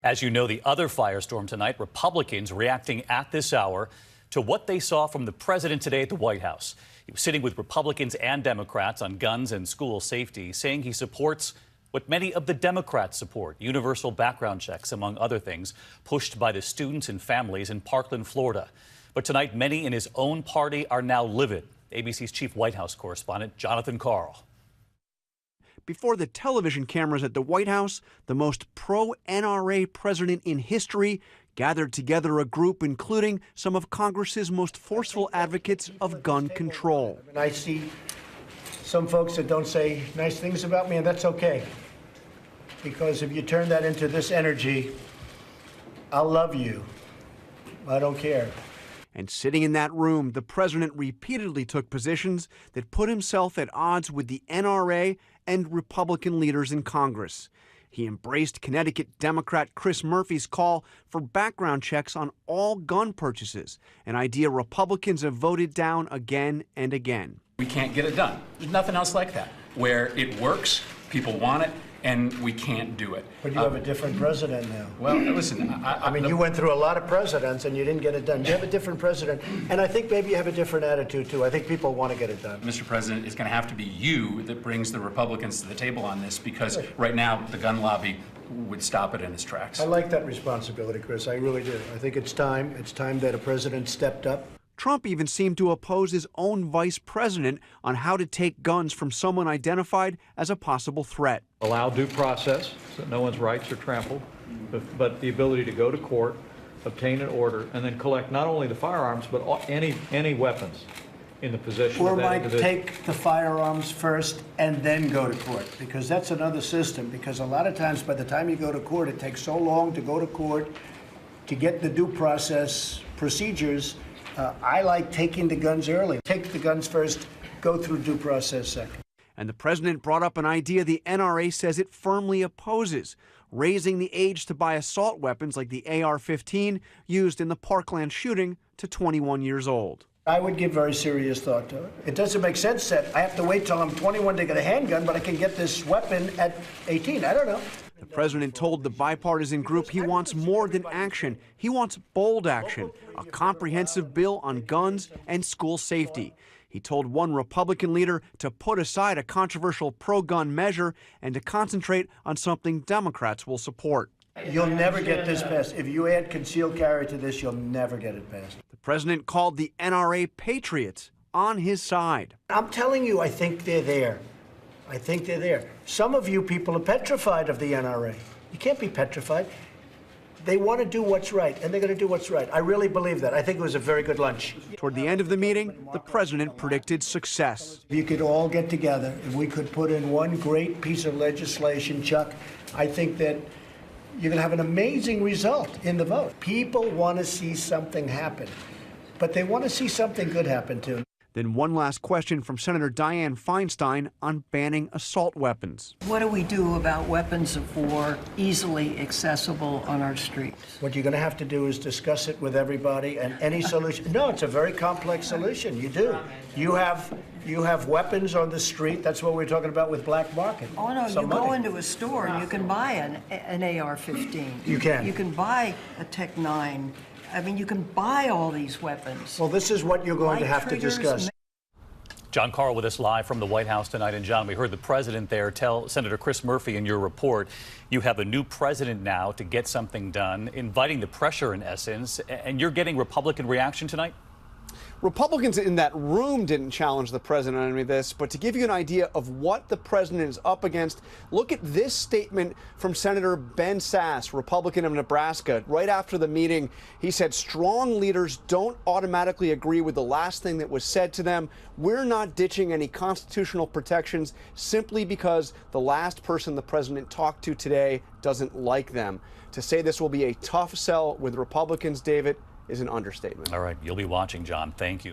As you know, the other firestorm tonight, Republicans reacting at this hour to what they saw from the president today at the White House. He was sitting with Republicans and Democrats on guns and school safety, saying he supports what many of the Democrats support, universal background checks, among other things, pushed by the students and families in Parkland, Florida. But tonight, many in his own party are now livid. ABC's chief White House correspondent, Jonathan Karl. Before the television cameras at the White House, the most pro-NRA president in history gathered together a group including some of Congress's most forceful advocates of gun control. And I see some folks that don't say nice things about me, and that's okay. Because if you turn that into this energy, I'll love you. I don't care. And sitting in that room, the president repeatedly took positions that put himself at odds with the NRA and Republican leaders in Congress. He embraced Connecticut Democrat Chris Murphy's call for background checks on all gun purchases, an idea Republicans have voted down again and again. We can't get it done. There's nothing else like that, where it works, people want it, and we can't do it. But you have a different president now. Well, listen, I mean, you went through a lot of presidents and you didn't get it done. You have a different president, and I think maybe you have a different attitude, too. I think people want to get it done. Mr. President, it's going to have to be you that brings the Republicans to the table on this, because right now the gun lobby would stop it in its tracks. I like that responsibility, Chris. I really do. I think it's time. It's time that a president stepped up. Trump even seemed to oppose his own vice president on how to take guns from someone identified as a possible threat. Allow due process so that no one's rights are trampled, but the ability to go to court, obtain an order, and then collect not only the firearms, but any weapons in the possession of that individual. Or might take the firearms first and then go to court, because that's another system. Because a lot of times, by the time you go to court, it takes so long to go to court to get the due process procedures. I like taking the guns early. Take the guns first, go through due process second. And the president brought up an idea the NRA says it firmly opposes, raising the age to buy assault weapons like the AR-15 used in the Parkland shooting to 21 years old. I would give very serious thought to it. It doesn't make sense that I have to wait till I'm 21 to get a handgun, but I can get this weapon at 18. I don't know. The president told the bipartisan group he wants more than action. He wants bold action, a comprehensive bill on guns and school safety. He told one Republican leader to put aside a controversial pro-gun measure and to concentrate on something Democrats will support. You'll never get this passed. If you add concealed carry to this, you'll never get it passed. The president called the NRA patriots on his side. I'm telling you, I think they're there. I think they're there. Some of you people are petrified of the NRA. You can't be petrified. They want to do what's right, and they're going to do what's right. I really believe that. I think it was a very good lunch. Toward the end of the meeting, the president predicted success. If you could all get together and we could put in one great piece of legislation, Chuck, I think that you're going to have an amazing result in the vote. People want to see something happen, but they want to see something good happen, too. Then one last question from Senator Dianne Feinstein on banning assault weapons. What do we do about weapons of war easily accessible on our streets? What you're going to have to do is discuss it with everybody, and any solution. No, it's a very complex solution. You do. You have weapons on the street. That's what we're talking about with black market. Oh, no, you go into a store and you can buy an AR-15. You can. You can buy a Tech-9. I mean, you can buy all these weapons. Well, this is what you're going to have to discuss. John Karl with us live from the White House tonight. And John, we heard the president there tell Senator Chris Murphy in your report, you have a new president now to get something done, inviting the pressure in essence, and you're getting Republican reaction tonight? Republicans in that room didn't challenge the president on any of this, but to give you an idea of what the president is up against, look at this statement from Senator Ben Sasse, Republican of Nebraska. Right after the meeting, he said, strong leaders don't automatically agree with the last thing that was said to them. We're not ditching any constitutional protections simply because the last person the president talked to today doesn't like them. To say this will be a tough sell with Republicans, David, is an understatement. All right, you'll be watching, John. Thank you.